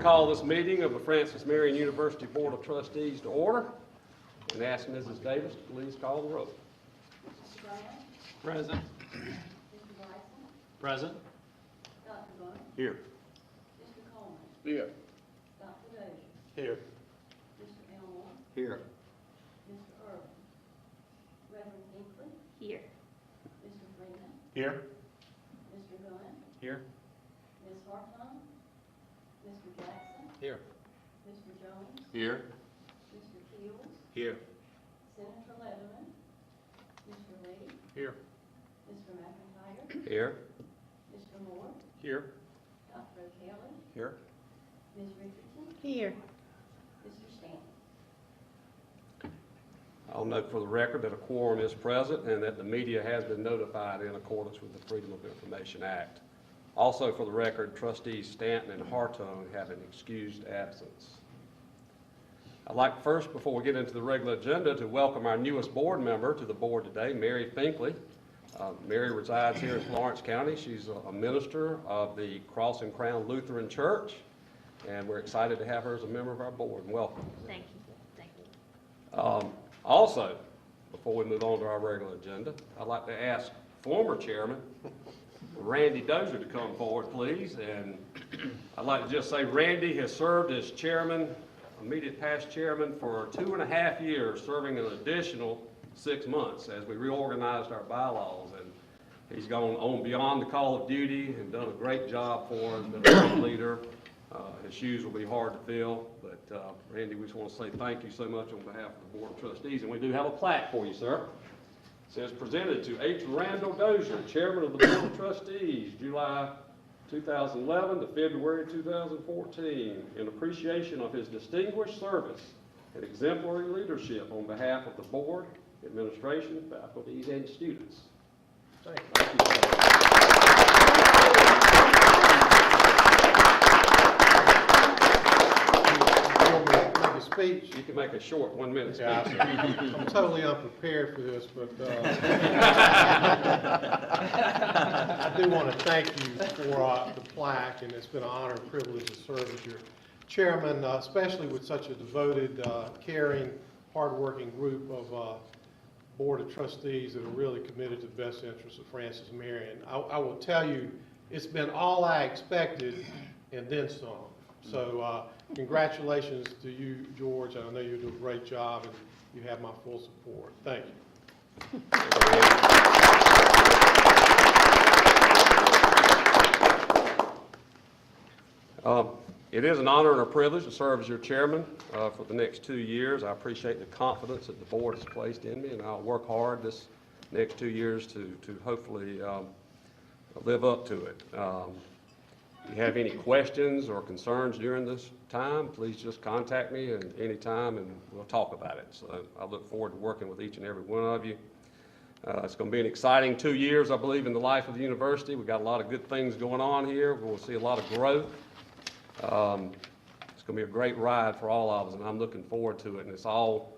call this meeting of the Francis Marion University Board of Trustees to order and ask Mrs. Davis to please call the roll. Mr. Brown? Present. Mr. Bryson? Present. Dr. Bunn? Here. Mr. Coleman? Here. Dr. Dozier? Here. Mr. Elmore? Here. Mr. Irvin? Reverend Hinckley? Here. Mr. Freeman? Here. Mr. Gunn? Here. Ms. Hartung? Mr. Jackson? Here. Mr. Jones? Here. Mr. Keels? Here. Senator Letterman? Mr. Lee? Here. Mr. McIntyre? Here. Mr. Moore? Here. Dr. O'Kelly? Here. Ms. Richardson? Here. Mr. Stanton? I'll note for the record that a quorum is present and that the media has been notified in accordance with the Freedom of Information Act. Also for the record, trustees Stanton and Hartung have an excused absence. I'd like first, before we get into the regular agenda, to welcome our newest board member to the board today, Mary Finkley. Mary resides here in Florence County. She's a minister of the Cross and Crown Lutheran Church, and we're excited to have her as a member of our board. Welcome. Thank you. Thank you. Also, before we move on to our regular agenda, I'd like to ask former chairman Randy Dozier to come forward, please. And I'd like to just say Randy has served as chairman, immediate past chairman, for 2.5 years, serving an additional 6 months as we reorganized our bylaws. And he's gone on beyond the call of duty and done a great job for us, been a great leader. His shoes will be hard to fill, but Randy, we just want to say thank you so much on behalf of the Board of Trustees. And we do have a plaque for you, sir. It says, presented to H. Randall Dozier, Chairman of the Board of Trustees, July 2011 to February 2014, in appreciation of his distinguished service and exemplary leadership on behalf of the board, administration, faculties, and students. Thank you, sir. Speech. You can make a short 1 minute speech. Yeah, I'm totally unprepared for this, but I do want to thank you for the plaque, and it's been an honor and privilege to serve as your chairman, especially with such a devoted, caring, hardworking group of Board of Trustees that are really committed to the best interests of Francis Marion. I will tell you, it's been all I expected and then some. So congratulations to you, George. I know you do a great job, and you have my full support. Thank you. It is an honor and a privilege to serve as your chairman for the next 2 years. I appreciate the confidence that the board has placed in me, and I'll work hard this next 2 years to hopefully live up to it. If you have any questions or concerns during this time, please just contact me at any time and we'll talk about it. So I look forward to working with each and every one of you. It's going to be an exciting 2 years, I believe, in the life of the university. We've got a lot of good things going on here. We're going to see a lot of growth. It's going to be a great ride for all of us, and I'm looking forward to it. And this all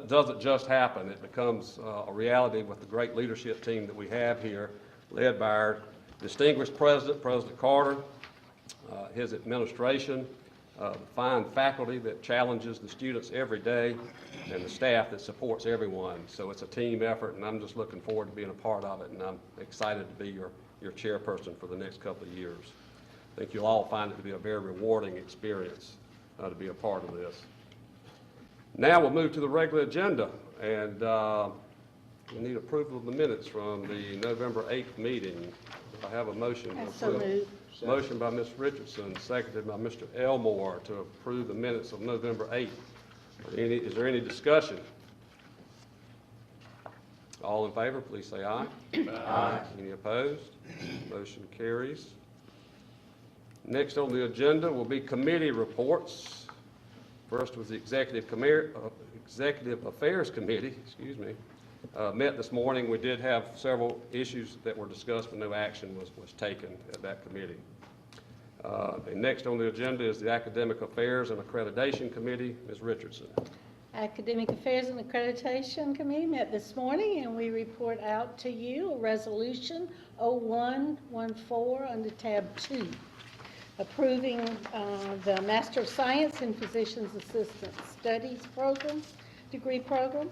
doesn't just happen. It becomes a reality with the great leadership team that we have here, led by our distinguished president, President Carter, his administration, the fine faculty that challenges the students every day, and the staff that supports everyone. So it's a team effort, and I'm just looking forward to being a part of it, and I'm excited to be your chairperson for the next couple of years. I think you'll all find it to be a very rewarding experience to be a part of this. Now we'll move to the regular agenda, and we need approval of the minutes from the November 8th meeting. I have a motion. So moved. Motion by Ms. Richardson, seconded by Mr. Elmore to approve the minutes of November 8th. Is there any discussion? All in favor, please say aye. Aye. Any opposed? Motion carries. Next on the agenda will be committee reports. First was the Executive Affairs Committee, met this morning. We did have several issues that were discussed, but no action was taken at that committee. And next on the agenda is the Academic Affairs and Accreditation Committee. Ms. Richardson. Academic Affairs and Accreditation Committee met this morning, and we report out to you a resolution 0114 under tab 2. approving the Master of Science in Physician's Assistant Studies program, degree program.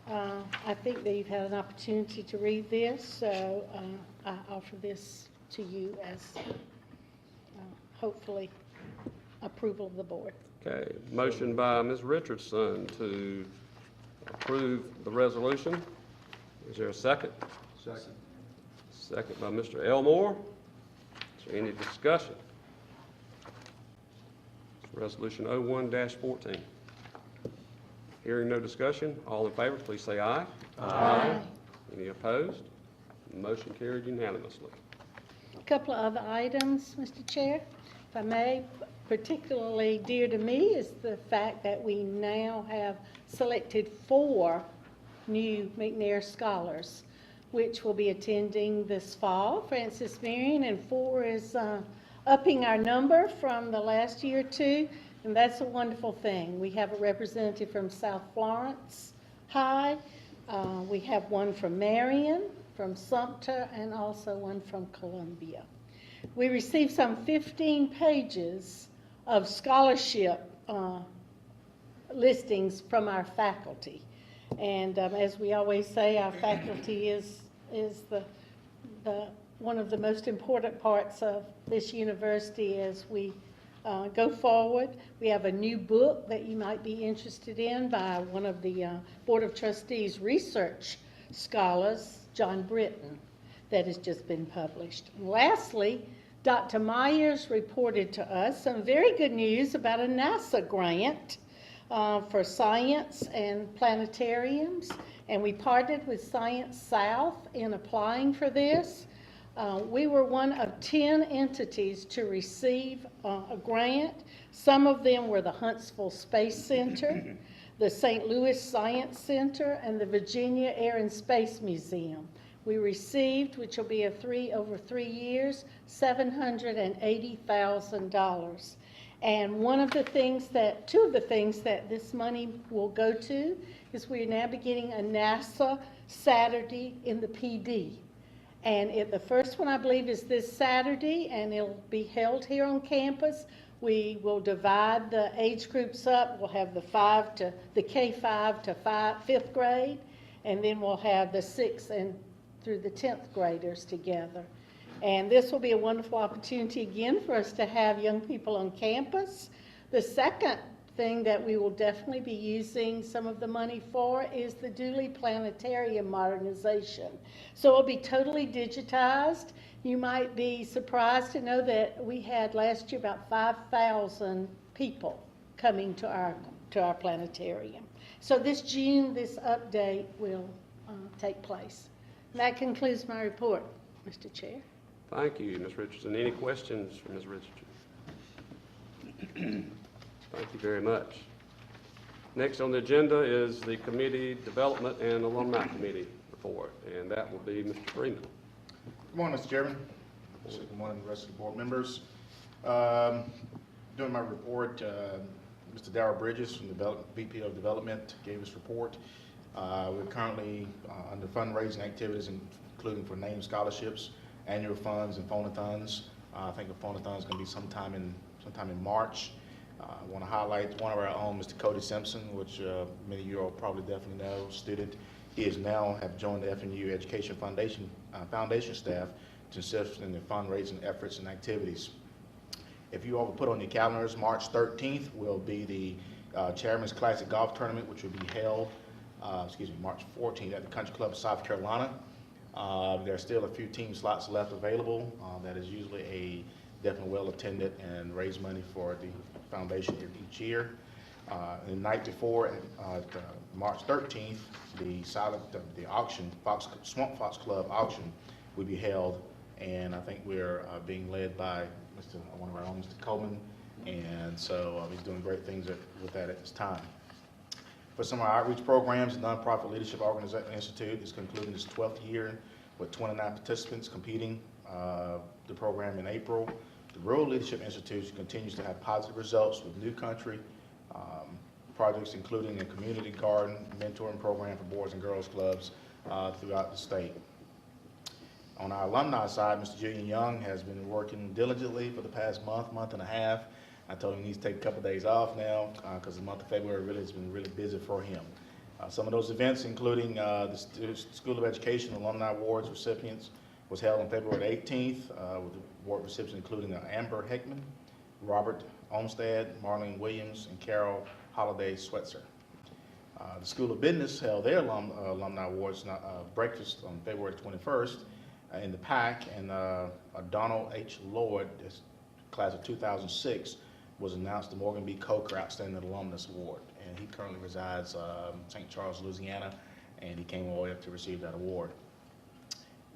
I think that you've had an opportunity to read this, so I offer this to you as hopefully approval of the board. Okay, motion by Ms. Richardson to approve the resolution. Is there a second? Second. Second by Mr. Elmore. Is there any discussion? It's Resolution 01-14. Hearing no discussion, all in favor, please say aye. Aye. Any opposed? Motion carried unanimously. A couple of other items, Mr. Chair, if I may. Particularly dear to me is the fact that we now have selected 4 new McNair scholars, which will be attending this fall, Francis Marion, and 4 is upping our number from the last year or 2, and that's a wonderful thing. We have a representative from South Florence High, we have one from Marion, from Sumter, and also one from Columbia. We received some 15 pages of scholarship listings from our faculty. And as we always say, our faculty is the one of the most important parts of this university as we go forward. We have a new book that you might be interested in by one of the Board of Trustees research scholars, John Britton, that has just been published. And lastly, Dr. Myers reported to us some very good news about a NASA grant for science and planetariums, and we partnered with Science South in applying for this. We were one of 10 entities to receive a grant. Some of them were the Huntsville Space Center, the St. Louis Science Center, and the Virginia Air and Space Museum. We received, which will be over 3 years, $780,000. And two of the things that this money will go to is we are now beginning a NASA Saturday in the PD. And the first one, I believe, is this Saturday, and it'll be held here on campus. We will divide the age groups up. We'll have the K-5 to 5th grade, and then we'll have the 6th and through the 10th graders together. And this will be a wonderful opportunity again for us to have young people on campus. The second thing that we will definitely be using some of the money for is the Dooley Planetarium modernization. So it'll be totally digitized. You might be surprised to know that we had last year about 5,000 people coming to our planetarium. So this June, this update will take place. And that concludes my report, Mr. Chair. Thank you, Ms. Richardson. Any questions for Ms. Richardson? Thank you very much. Next on the agenda is the Committee Development and Alumni Committee report, and that will be Mr. Freeman. Good morning, Mr. Chairman. Good morning, the rest of the board members. During my report, Mr. Darrell Bridges from the VP of Development gave his report. We're currently under fundraising activities, including for named scholarships, annual funds, and phonathons. I think the phonathon is going to be sometime in March. I want to highlight one of our own, Mr. Cody Simpson, which many of you all probably definitely know, student. He is now have joined the FMU Education Foundation staff to assist in the fundraising efforts and activities. If you all will put on your calendars, March 13th will be the Chairman's Classic Golf Tournament, which will be held, March 14th at the Country Club of South Carolina. There are still a few team slots left available. That is usually definitely well attended and raise money for the foundation each year. The night before, March 13th, the auction, Swamp Fox Club auction, will be held, and I think we're being led by one of our own, Mr. Coleman, and so he's doing great things with that at this time. For some of our outreach programs, the Nonprofit Leadership Organization Institute is concluding its 12th year with 29 participants competing the program in April. The Rural Leadership Institute continues to have positive results with New Country projects, including a community garden mentoring program for boys and girls clubs throughout the state. On our alumni side, Mr. Julian Young has been working diligently for the past month and a half. I told him he needs to take a couple of days off now because the month of February really has been really busy for him. Some of those events, including the School of Education Alumni Awards recipients, was held on February 18th with the award recipients including Amber Heckman, Robert Olmstead, Marlene Williams, and Carol Holiday Swetzer. The School of Business held their Alumni Awards breakfast on February 21st in the PAC, and Donald H. Lloyd, class of 2006, was announced the Morgan B. Coker Outstanding Alumnus Award, and he currently resides in St. Charles, Louisiana, and he came all the way up to receive that award.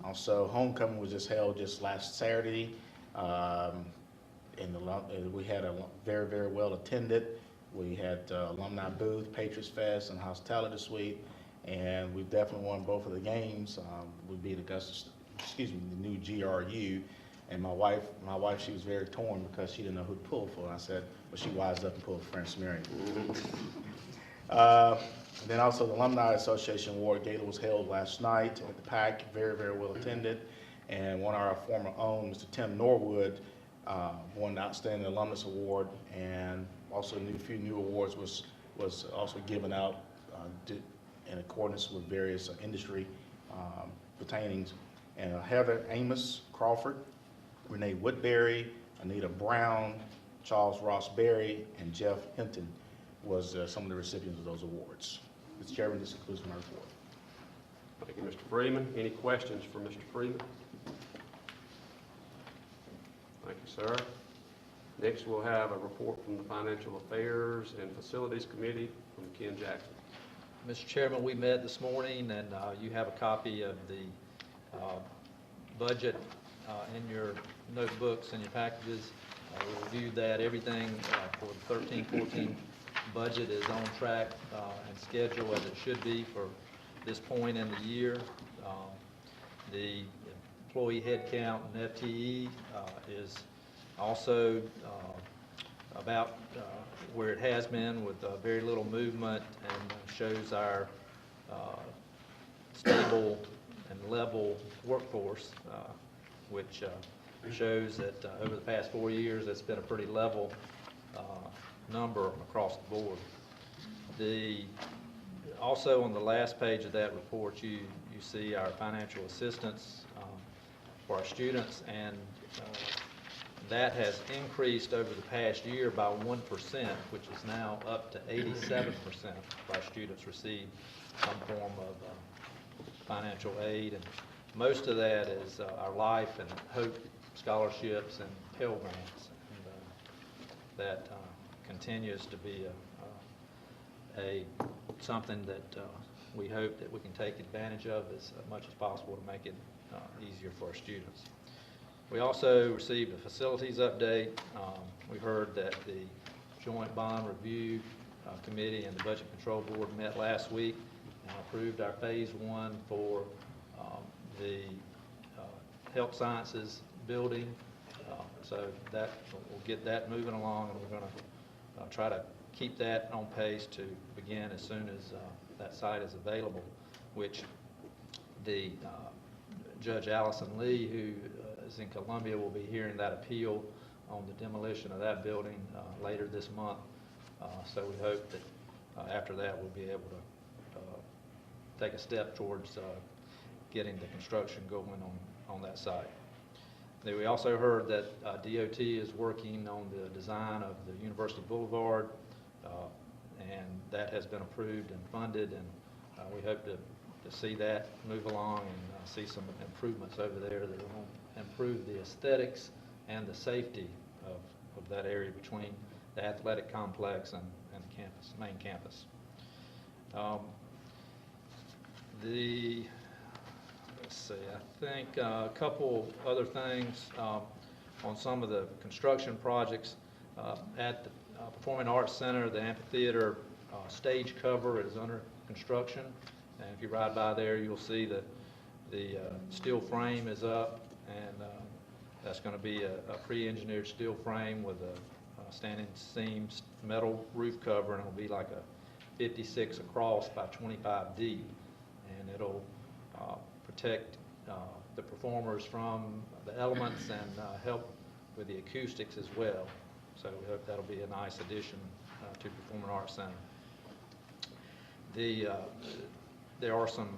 Also, homecoming was just held last Saturday, we had a very well attended. We had alumni booth, Patriots Fest, and hospitality suite, and we definitely won both of the games. We beat Augusta, the new GRU, and my wife, she was very torn because she didn't know who to pull for. I said, well, she wised up and pulled for French Marion. Then also the Alumni Association Award Gala was held last night at the PAC, very well attended, and one of our former own, Mr. Tim Norwood, won the Outstanding Alumnus Award, and also a few new awards was also given out in accordance with various industry pertainings. And Heather Amos Crawford, Renee Woodbury, Anita Brown, Charles Ross Berry, and Jeff Hinton was some of the recipients of those awards. Mr. Chairman, this concludes my report. Thank you, Mr. Freeman. Any questions for Mr. Freeman? Thank you, sir. Next, we'll have a report from the Financial Affairs and Facilities Committee from Ken Jackson. Mr. Chairman, we met this morning, and you have a copy of the budget in your notebooks and your packages. We reviewed that. Everything for the 13-14 budget is on track and schedule as it should be for this point in the year. The employee headcount and FTE is also about where it has been, with very little movement, and shows our stable and level workforce, which shows that over the past 4 years it's been a pretty level number across the board. Also on the last page of that report, you see our financial assistance for our students, and that has increased over the past year by 1%, which is now up to 87% of our students receive some form of financial aid, and most of that is our Life and Hope scholarships and Pell Grants, and that continues to be something that we hope that we can take advantage of as much as possible to make it easier for our students. We also received a facilities update. We heard that the Joint Bond Review Committee and the Budget Control Board met last week and approved our Phase 1 for the Health Sciences building. So that we'll get that moving along, and we're going to try to keep that on pace to begin as soon as that site is available, which the Judge Allison Lee, who is in Columbia, will be hearing that appeal on the demolition of that building later this month. So we hope that after that we'll be able to take a step towards getting the construction going on that site. Then we also heard that DOT is working on the design of the University Boulevard, and that has been approved and funded, and we hope to see that move along and see some improvements over there that will improve the aesthetics and the safety of that area between the athletic complex and the campus, main campus. Let's see, I think a couple other things on some of the construction projects at the Performing Arts Center. The amphitheater stage cover is under construction, and if you ride by there, you'll see that the steel frame is up, and that's going to be a pre-engineered steel frame with a standing seam metal roof cover, and it'll be like a 56 across by 25 deep, and it'll protect the performers from the elements and help with the acoustics as well. So we hope that'll be a nice addition to Performing Arts Center. There are some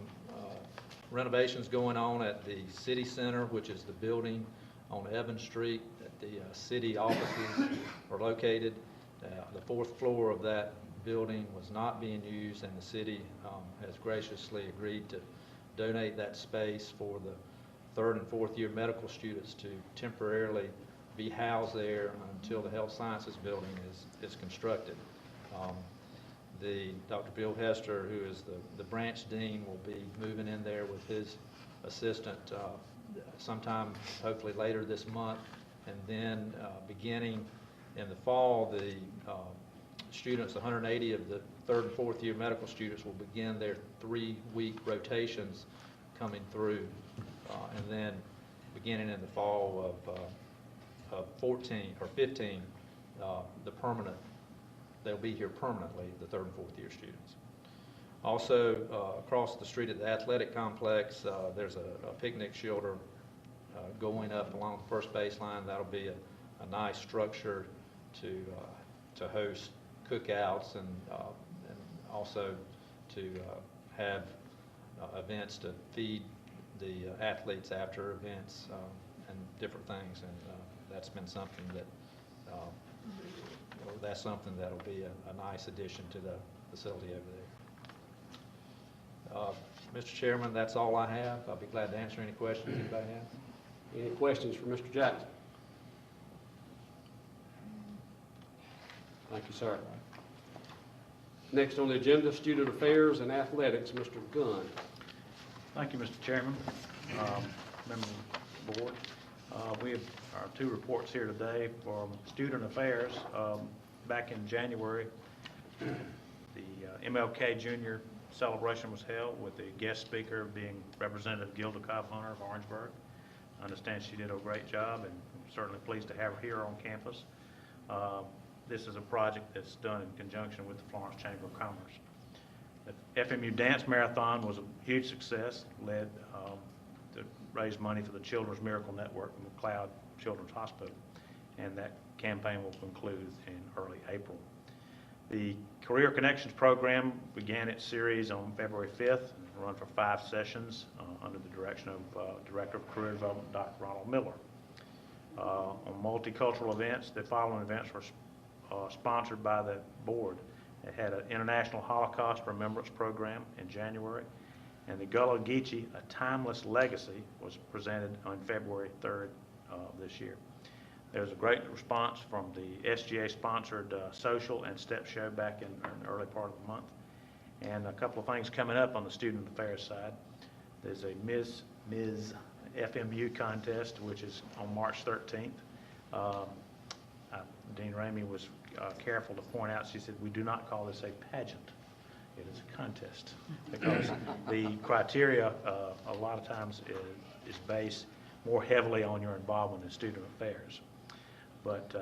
renovations going on at the City Center, which is the building on Evans Street that the city offices are located. The fourth floor of that building was not being used, and the city has graciously agreed to donate that space for the third and fourth year medical students to temporarily be housed there until the health sciences building is constructed. Dr. Bill Hester, who is the branch dean, will be moving in there with his assistant sometime hopefully later this month, and then beginning in the fall, the students, 180 of the third and fourth year medical students, will begin their 3-week rotations coming through, and then beginning in the fall of 14 or 15, they'll be here permanently, the third and fourth year students. Also, across the street at the athletic complex, there's a picnic shelter going up along the first baseline. That'll be a nice structure to host cookouts and also to have events to feed the athletes after events and different things. And that's been something that'll be a nice addition to the facility over there. Mr. Chairman, that's all I have. I'll be glad to answer any questions anybody has. Any questions for Mr. Jackson? Thank you, sir. Next on the agenda, Student Affairs and Athletics, Mr. Gunn. Thank you, Mr. Chairman, members of the board. We have our 2 reports here today from Student Affairs. Back in January, the MLK Junior celebration was held with the guest speaker being Representative Gilda Cobb-Hunter of Orangeburg. I understand she did a great job, and I'm certainly pleased to have her here on campus. This is a project that's done in conjunction with the Florence Chamber of Commerce. The FMU Dance Marathon was a huge success, led to raise money for the Children's Miracle Network and McLeod Children's Hospital, and that campaign will conclude in early April. The Career Connections program began its series on February 5th and run for 5 sessions under the direction of Director of Career Development, Dr. Ronald Miller. On multicultural events, the following events were sponsored by the board. It had an International Holocaust Remembrance Program in January, and the Gullah Geechee, A Timeless Legacy, was presented on February 3rd this year. There was a great response from the SGA-sponsored social and step show back in the early part of the month. And a couple of things coming up on the Student Affairs side. There's a Ms. FMU contest, which is on March 13th. Dean Ramey was careful to point out, she said, we do not call this a pageant. It is a contest, because the criteria a lot of times is based more heavily on your involvement in student affairs. But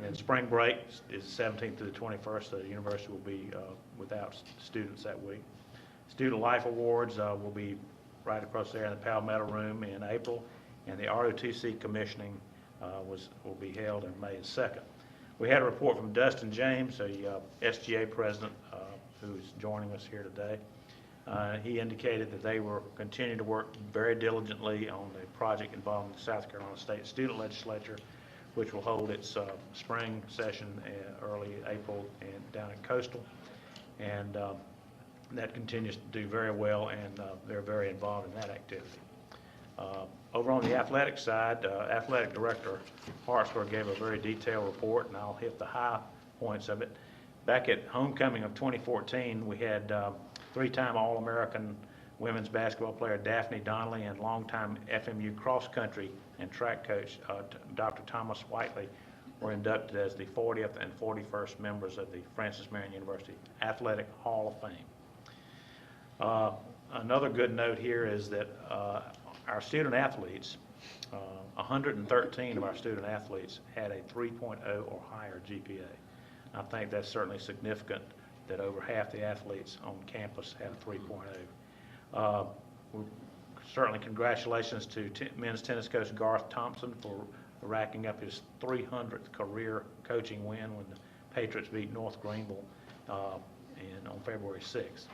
and spring break is the 17th to the 21st. The university will be without students that week. Student Life Awards will be right across there in the Palmetto Room in April, and the ROTC commissioning will be held on May 2nd. We had a report from Dustin James, the SGA president, who's joining us here today. He indicated that they were continuing to work very diligently on the project involving the South Carolina State Student Legislature, which will hold its spring session early April and down in Coastal. And that continues to do very well, and they're very involved in that activity. Over on the athletic side, Athletic Director Hartsburg gave a very detailed report, and I'll hit the high points of it. Back at homecoming of 2014, we had 3-time All-American women's basketball player Daphne Donnelly and longtime FMU cross-country and track coach Dr. Thomas Whiteley were inducted as the 40th and 41st members of the Francis Marion University Athletic Hall of Fame. Another good note here is that our student athletes, 113 of our student athletes had a 3.0 or higher GPA. I think that's certainly significant that over half the athletes on campus have 3.0. We're Certainly congratulations to men's tennis coach Garth Thompson for racking up his 300th career coaching win when the Patriots beat North Greenville on February 6th.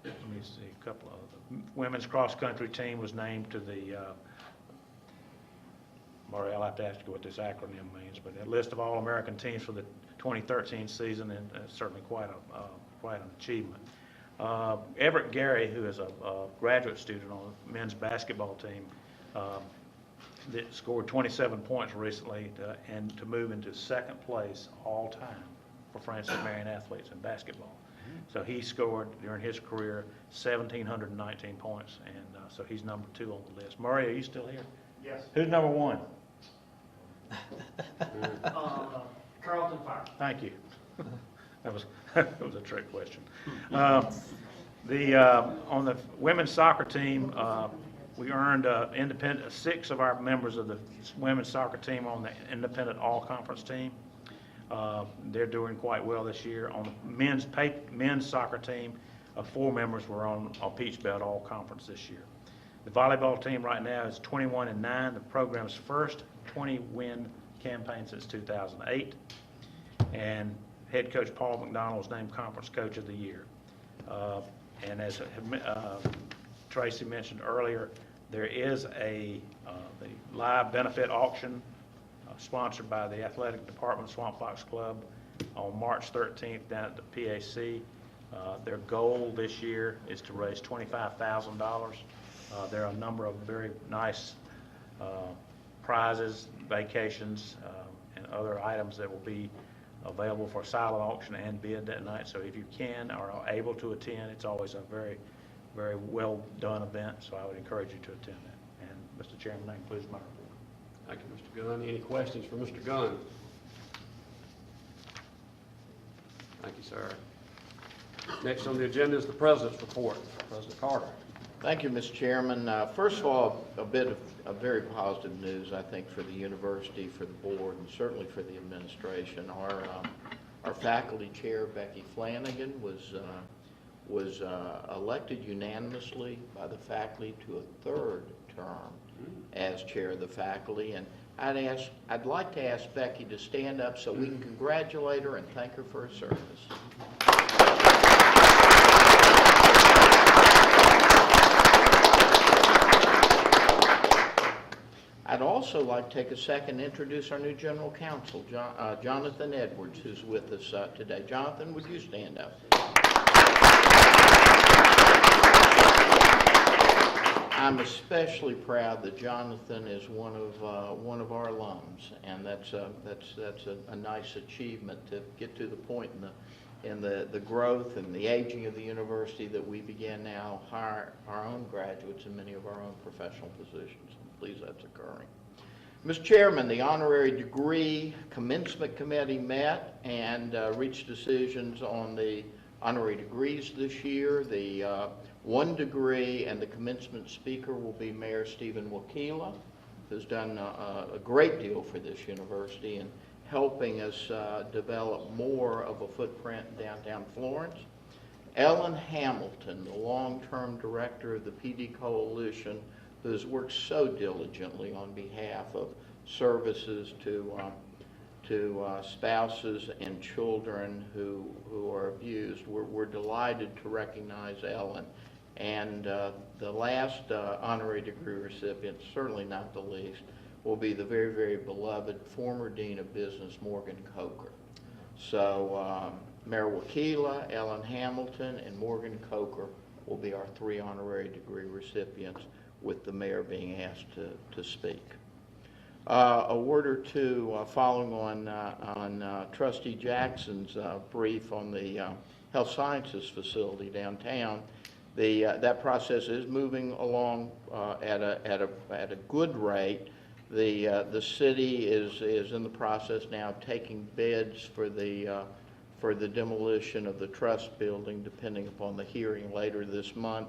Let me see, a couple of the women's cross-country team was named to the, Murray, I'll have to ask you what this acronym means, but a list of All-American teams for the 2013 season, and certainly quite an achievement. Everett Gary, who is a graduate student on the men's basketball team, that scored 27 points recently and to move into second place all time for Francis Marion athletes in basketball. So he scored during his career 1,719 points, and so he's number 2 on the list. Murray, are you still here? Yes. Who's number 1? Carlton Fire. Thank you. That was a trick question. On the women's soccer team, we earned 6 of our members of the women's soccer team on the independent all-conference team. They're doing quite well this year. On the men's soccer team, 4 members were on Peach Belt all-conference this year. The volleyball team right now is 21-9, the program's first 20-win campaign since 2008. And head coach Paul McDonald was named Conference Coach of the Year. And as Tracy mentioned earlier, there is the live benefit auction sponsored by the Athletic Department Swamp Fox Club on March 13th down at the PAC. Their goal this year is to raise $25,000. There are a number of very nice prizes, vacations, and other items that will be available for silent auction and bid that night. So if you can or are able to attend, it's always a very, very well done event. So I would encourage you to attend that. And Mr. Chairman, that concludes my report. Thank you, Mr. Gunn. Any questions for Mr. Gunn? Thank you, sir. Next on the agenda is the President's report. President Carter. Thank you, Mr. Chairman. First of all, a bit of very positive news, I think, for the university, for the board, and certainly for the administration. Our faculty chair, Becky Flanagan, was elected unanimously by the faculty to a 3rd term as chair of the faculty. And I'd like to ask Becky to stand up so we can congratulate her and thank her for her service. I'd also like to take a second to introduce our new general counsel, Jonathan Edwards, who's with us today. Jonathan, would you stand up? I'm especially proud that Jonathan is one of our alums, and that's a nice achievement to get to the point in the growth and the aging of the university that we begin now hire our own graduates in many of our own professional positions. I'm pleased that's occurring. Mr. Chairman, the honorary degree commencement committee met and reached decisions on the honorary degrees this year. The 1 degree and the commencement speaker will be Mayor Stephen Wakila, who's done a great deal for this university in helping us develop more of a footprint in downtown Florence. Ellen Hamilton, the long-term director of the PD Coalition, who has worked so diligently on behalf of services to spouses and children who are abused. We're delighted to recognize Ellen. And the last honorary degree recipient, certainly not the least, will be the very, very beloved former Dean of Business, Morgan Coker. So Mayor Wakila, Ellen Hamilton, and Morgan Coker will be our 3 honorary degree recipients, with the mayor being asked to speak. A word or two following on Trustee Jackson's brief on the health sciences facility downtown. That process is moving along at a good rate. The city is in the process now of taking bids for the demolition of the trust building, depending upon the hearing later this month.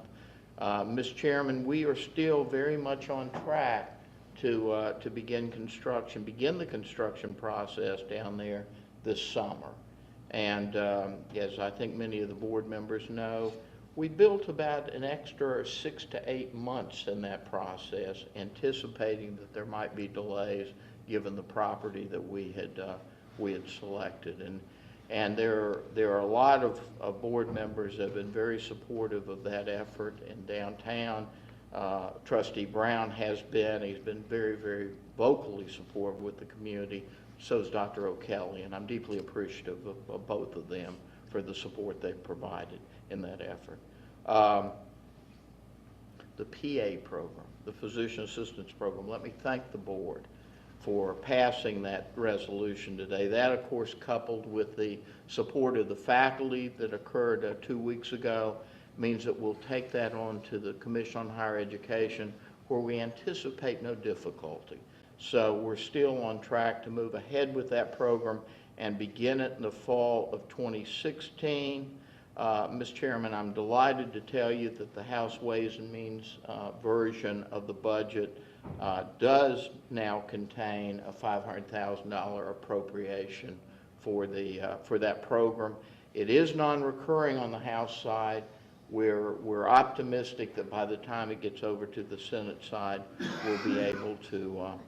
Mr. Chairman, we are still very much on track to begin the construction process down there this summer. And as I think many of the board members know, We built about an extra 6 to 8 months in that process, anticipating that there might be delays given the property that we had selected. And there are a lot of board members that have been very supportive of that effort in downtown. Trustee Brown has been. He's been very, very vocally supportive with the community. So is Dr. O'Kelly, and I'm deeply appreciative of both of them for the support they've provided in that effort. The PA program, the Physician Assistance Program, let me thank the board for passing that resolution today. That, of course, coupled with the support of the faculty that occurred 2 weeks ago, means that we'll take that on to the Commission on Higher Education, where we anticipate no difficulty. So we're still on track to move ahead with that program and begin it in the fall of 2016. Mr. Chairman, I'm delighted to tell you that the House Ways and Means version of the budget does now contain a $500,000 appropriation for that program. It is non-recurring on the House side. We're optimistic that by the time it gets over to the Senate side, we'll be able to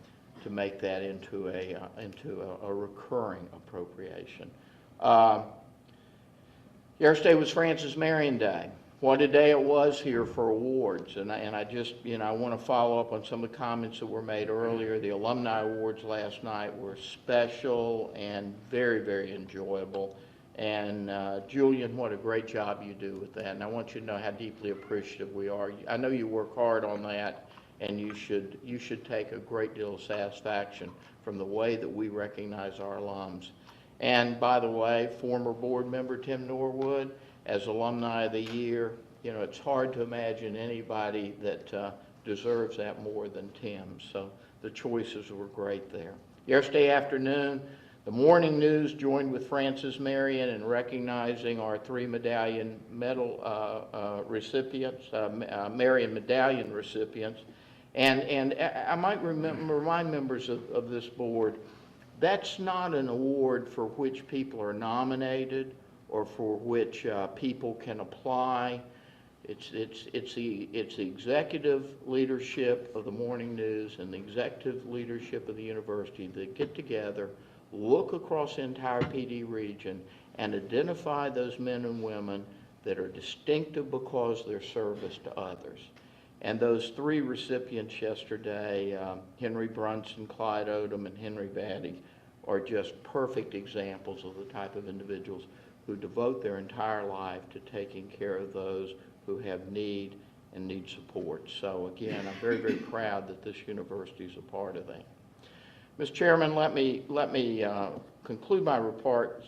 make that into a recurring appropriation. Yesterday was Francis Marion Day. What a day it was here for awards, and I just, I want to follow up on some of the comments that were made earlier. The Alumni Awards last night were special and very, very enjoyable. And Julian, what a great job you do with that, and I want you to know how deeply appreciative we are. I know you work hard on that, and you should take a great deal of satisfaction from the way that we recognize our alums. And by the way, former board member Tim Norwood, as Alumni of the Year, it's hard to imagine anybody that deserves that more than Tim. So the choices were great there. Yesterday afternoon, the Morning News joined with Francis Marion in recognizing our 3 medallion medal recipients, Marion Medallion recipients. And I might remind members of this board, that's not an award for which people are nominated or for which people can apply. It's the executive leadership of the Morning News and the executive leadership of the university that get together, look across the entire PD region, and identify those men and women that are distinctive because of their service to others. And those 3 recipients yesterday, Henry Brunson, Clyde Odom, and Henry Batty, are just perfect examples of the type of individuals who devote their entire life to taking care of those who have need and need support. So again, I'm very, very proud that this university is a part of that. Mr. Chairman, let me conclude my report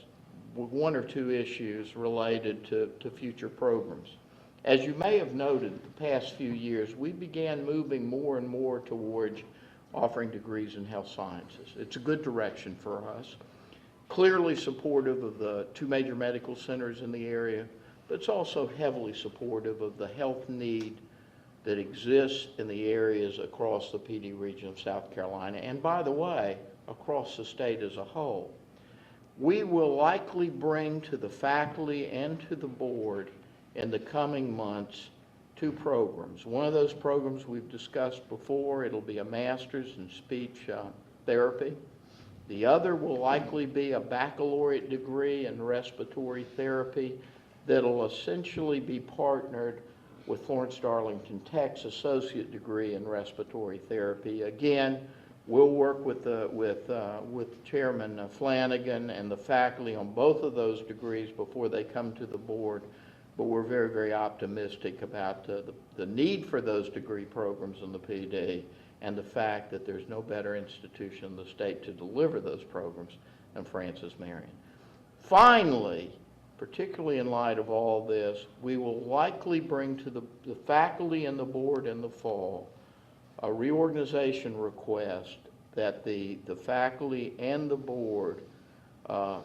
with 1 or 2 issues related to future programs. As you may have noted, the past few years, we began moving more and more towards offering degrees in health sciences. It's a good direction for us. Clearly supportive of the 2 major medical centers in the area, but it's also heavily supportive of the health need that exists in the areas across the PD region of South Carolina, and by the way, across the state as a whole. We will likely bring to the faculty and to the board in the coming months 2 programs. One of those programs we've discussed before. It'll be a master's in speech therapy. The other will likely be a baccalaureate degree in respiratory therapy that'll essentially be partnered with Florence Darlington Tech's associate degree in respiratory therapy. Again, we'll work with Chairman Flanagan and the faculty on both of those degrees before they come to the board. But we're very, very optimistic about the need for those degree programs in the PD and the fact that there's no better institution in the state to deliver those programs than Francis Marion. Finally, particularly in light of all this, we will likely bring to the faculty and the board in the fall a reorganization request that the faculty and the board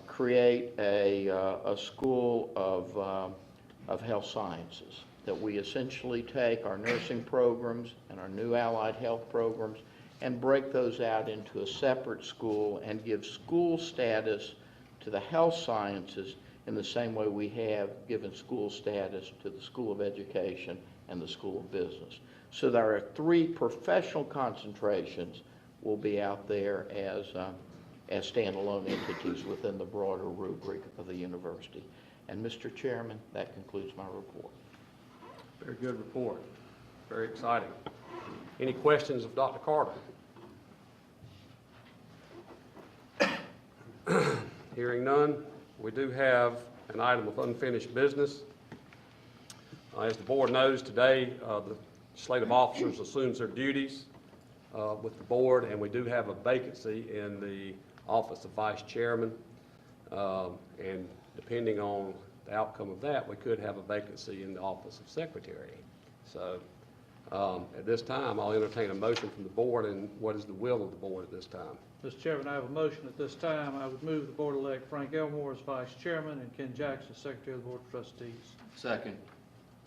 create a school of health sciences, that we essentially take our nursing programs and our new allied health programs and break those out into a separate school and give school status to the health sciences in the same way we have given school status to the School of Education and the School of Business. So there are 3 professional concentrations will be out there as standalone entities within the broader rubric of the university. And Mr. Chairman, that concludes my report. Very good report. Very exciting. Any questions of Dr. Carter? Hearing none, we do have an item of unfinished business. As the board knows, today the slate of officers assumes their duties with the board, and we do have a vacancy in the office of vice chairman. And depending on the outcome of that, we could have a vacancy in the office of secretary. So at this time, I'll entertain a motion from the board, and what is the will of the board at this time? Mr. Chairman, I have a motion at this time. I would move the board elect Frank Elmore as vice chairman and Ken Jackson as secretary of the board of trustees. Second.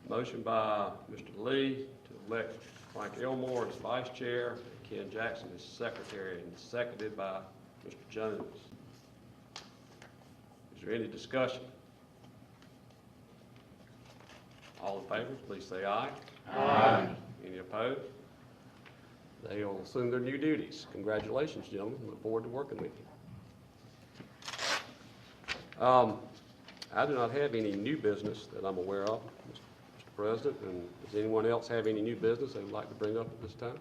Motion by Mr. Lee to elect Frank Elmore as vice chair, and Ken Jackson as secretary, and seconded by Mr. Jones. Is there any discussion? All in favor, please say aye. Aye. Any opposed? They will assume their new duties. Congratulations, gentlemen. Look forward to working with you. I do not have any new business that I'm aware of, Mr. President, and does anyone else have any new business they would like to bring up at this time?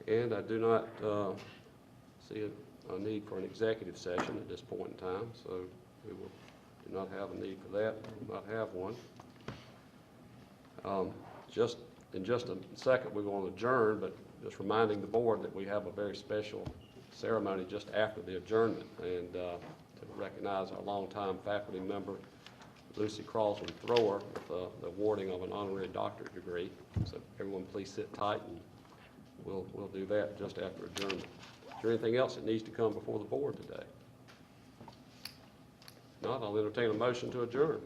And I do not see a need for an executive session at this point in time, so we do not have a need for that. We will not have one. In just a second, we're going to adjourn, but just reminding the board that we have a very special ceremony just after the adjournment, and to recognize our longtime faculty member, Lucy Crosland Thrower, with the awarding of an honorary doctorate degree. So everyone please sit tight, and we'll do that just after adjournment. Is there anything else that needs to come before the board today? If not, I'll entertain a motion to adjourn.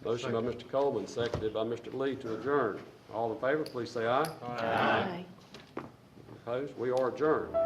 Motion by Mr. Coleman, seconded by Mr. Lee to adjourn. All in favor, please say aye. Aye. Opposed? We are adjourned.